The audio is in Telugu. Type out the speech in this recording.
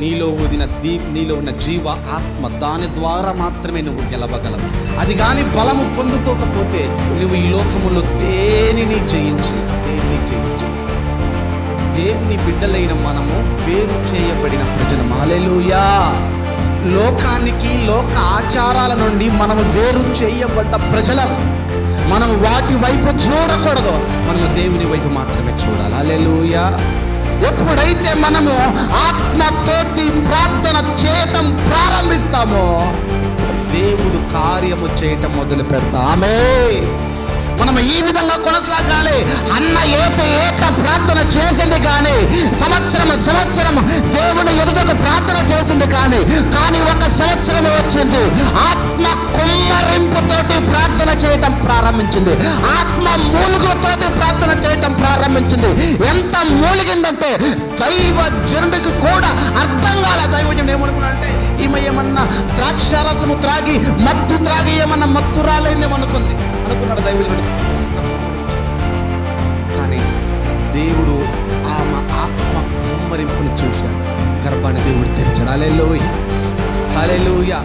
నీలో ఉన్న జీవ ఆత్మ, దాని ద్వారా మాత్రమే నువ్వు గెలవగలవు. అది కానీ బలము పొందుకోకపోతే నువ్వు ఈ లోకములో దేనిని జయించు. దేవుని బిడ్డలైన మనము వేరు చేయబడిన ప్రజలు. హల్లెలూయా. లోకానికి, లోక ఆచారాల నుండి మనము వేరు చేయబడ్డ ప్రజలం. మనం వాటి వైపు చూడకూడదు, మనము దేవుని వైపు మాత్రమే చూడాలి. హల్లెలూయా. ఎప్పుడైతే మనము ఆత్మతోటి ప్రార్థన చేయటం ప్రారంభిస్తామో దేవుడు కార్యము చేయటం మొదలు పెడతా. ఆమేన్. మనం ఈ విధంగా కొనసాగాలి. అన్న ఏక ప్రార్థన చేసింది కానీ సంవత్సరం దేవుని ఎదుటకు ప్రార్థన చేసింది కానీ ఒక సంవత్సరమే వచ్చింది, ఆత్మ కుమ్మరింపుతోటి ప్రార్థన చేయటం ప్రారంభించింది. ఆత్మ మూలుగుతోటి ప్రార్థన చేయటం ప్రారంభించింది. ఎంత మూలిగిందంటే దైవ జనుడికి కూడా అర్థం కాలే. దైవజనుడు ఏమనుకున్నాడంటే ఈమె ఏమన్నా ద్రాక్షారసము త్రాగి ఏమన్నా అనుకున్నాడు దైవజనుడు. కానీ దేవుడు ఆమె ఆత్మ కుమ్మరింపుని చూశాడు, గర్భాన్ని దేవుడు తెరిచాడు. హల్లెలూయా.